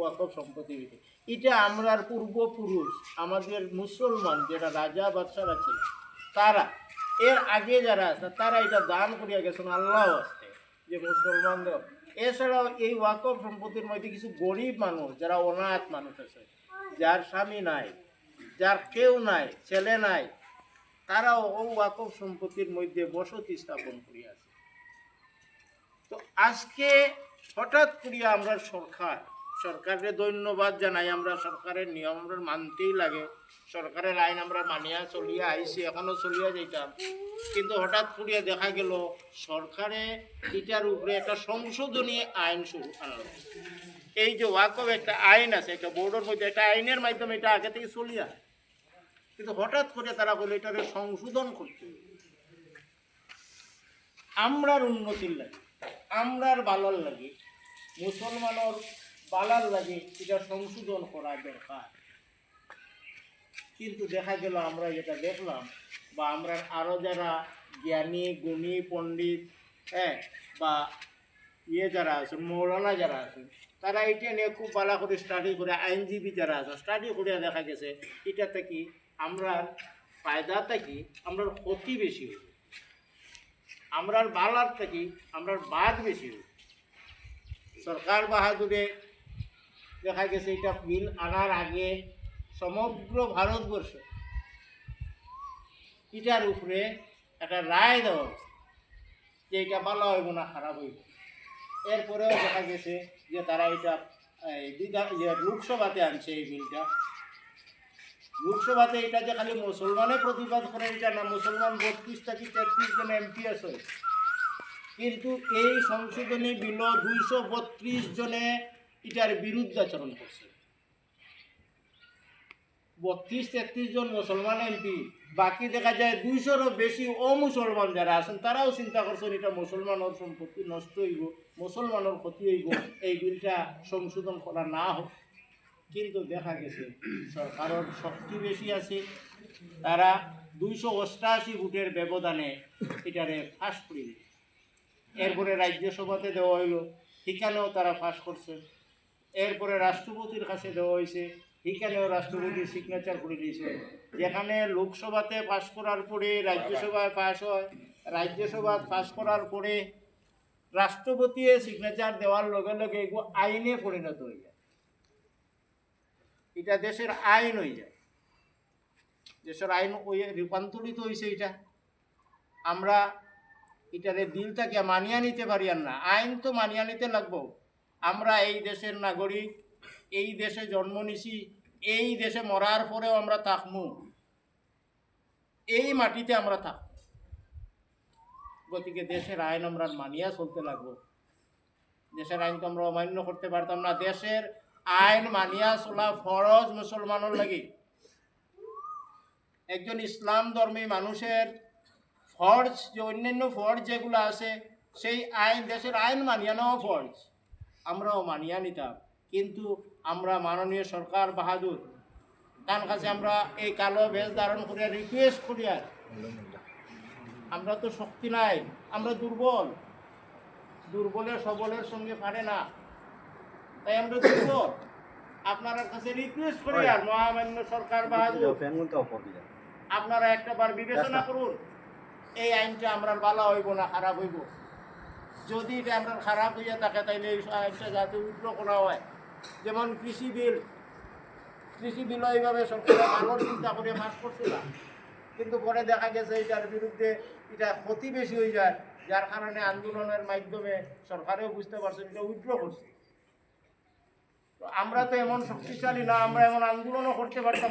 ওয়াকফ সম্পত্তি বিধি, এটা আমরার পূর্বপুরুষ আমাদের মুসলমান যেটা রাজা বাদশারা ছিল তারা, এর আগে যারা আছে তারা এটা দান করিয়া গেছেন আল্লাহ আসতে যে মুসলমানদের। এছাড়াও এই ওয়াকফ সম্পত্তির মধ্যে কিছু গরিব মানুষ যারা অনাথ মানুষ আছে, যার স্বামী নাই, যার কেউ নাই, ছেলে নাই, তারাও ও ওয়াকফ সম্পত্তির মধ্যে বসতি স্থাপন করিয়াছে। তো আজকে হঠাৎ করিয়া আমরা সরকারকে ধন্যবাদ জানাই, আমরা সরকারের নিয়ম আমরা মানতেই লাগে, সরকারের আইন আমরা মানিয়া চলিয়া আইছি, এখনও চলিয়া যাইতাম। কিন্তু হঠাৎ করিয়া দেখা গেল সরকারে এটার উপরে একটা সংশোধনী আইন শুরু আনলো। এই যে ওয়াকফ একটা আইন আছে, একটা বোর্ডের মধ্যে একটা আইনের মাধ্যমে এটা আগে থেকে চলিয়া, কিন্তু হঠাৎ করে তারা বলে এটাকে সংশোধন করতে হবে। আমরার উন্নতির লাগে, আমরার বালার লাগে, মুসলমানের বালার লাগে এটা সংশোধন করা দরকার। কিন্তু দেখা গেল আমরা যেটা দেখলাম, বা আমরা আরও যারা জ্ঞানী গুণী পণ্ডিত বা যারা আছেন, মৌলানা যারা আছেন, তারা এটা নিয়ে খুব ভালো করে স্টাডি করে, আইনজীবী যারা আছে স্টাডি করে দেখা গেছে এটাতে কি আমরা ফায়দাটা কি, আমরা ক্ষতি বেশি হবে, আমরার বালার থেকে আমরার বাদ বেশি হবে। সরকার বাহাদুরে দেখা গেছে এটা বিল আনার আগে সমগ্র ভারতবর্ষ এটার উপরে একটা রায় দেওয়া হয়েছে যে এটা ভালো হইব না খারাপ হইব। এরপরেও দেখা গেছে যে তারা এটা লোকসভাতে আনছে এই বিলটা। লোকসভাতে এটা যে খালি মুসলমানে প্রতিবাদ করে এটা না, মুসলমান 32 থেকে 33 জন এমপি আছে, কিন্তু এই সংশোধনী বিল 232 জনে এটার বিরুদ্ধাচরণ করছে। 32-33 জন মুসলমান এমপি, বাকি দেখা যায় 200-রও বেশি অমুসলমান যারা আছেন তারাও চিন্তা করছেন এটা মুসলমানের সম্পত্তি নষ্ট হইব, মুসলমানের ক্ষতি হইব, এই বিলটা সংশোধন করা না হোক। কিন্তু দেখা গেছে সরকারের শক্তি বেশি আছে, তারা 288 ভোটের ব্যবধানে এটারে ফাঁস করে দিল। এরপরে রাজ্যসভাতে দেওয়া হইল, সেখানেও তারা ফাঁস করছে। এরপরে রাষ্ট্রপতির কাছে দেওয়া হয়েছে, সেখানেও রাষ্ট্রপতি সিগনেচার করে দিয়েছে। যেখানে লোকসভাতে পাস করার পরে রাজ্যসভায় পাস হয়, রাজ্যসভা পাস করার পরে রাষ্ট্রপতি সিগনেচার দেওয়ার লগে লগে এগুলো আইনে পরিণত হয়ে যায়, এটা দেশের আইন হয়ে যায়, দেশের আইন রূপান্তরিত হয়েছে। এটা আমরা এটারে বিলটাকে মানিয়ে নিতে পারি আর না, আইন তো মানিয়ে নিতে লাগবো। আমরা এই দেশের নাগরিক, এই দেশে জন্ম নিছি, এই দেশে মরার পরেও আমরা থাকবো, এই মাটিতে আমরা থাকব। গতিকে দেশের আইন আমরা মানিয়া চলতে লাগবো। দেশের আইন তো আমরা অমান্য করতে পারতাম না। দেশের আইন মানিয়া চলা ফরজ মুসলমানের লাগে। একজন ইসলাম ধর্মী মানুষের ফরজ, যে অন্যান্য ফরজ যেগুলো আছে, সেই আইন, দেশের আইন মানিয়া নেওয়া ফরজ, আমরাও মানিয়া নিতাম। কিন্তু আমরা মাননীয় সরকার বাহাদুর তার কাছে আমরা এই কালো ভেষ ধারণ করিয়া রিকোয়েস্ট করিয়া, আমরা তো শক্তি নাই, আমরা দুর্বল, দুর্বলের সবলের সঙ্গে পারে না, তাই আমরা দুর্বল। আপনার কাছে রিকোয়েস্ট করি আর মহামান্য সরকার বাহাদুর, আপনারা একটাবার বিবেচনা করুন, এই আইনটা আমরা ভালো হইব না খারাপ হইব। যদি এটা আমরা খারাপ হইয়া থাকে তাইলে এই আইনটা যাতে উগ্র করা হয়। যেমন কৃষি বিল এইভাবে সরকার ভালো চিন্তা করে পাস করছিল, কিন্তু পরে দেখা গেছে এটার বিরুদ্ধে এটা ক্ষতি বেশি হয়ে যায়, যার কারণে আন্দোলনের মাধ্যমে সরকারেও বুঝতে পারছে এটা উগ্র করছে। তো আমরা তো এমন শক্তিশালী না, আমরা এমন আন্দোলনও করতে পারতাম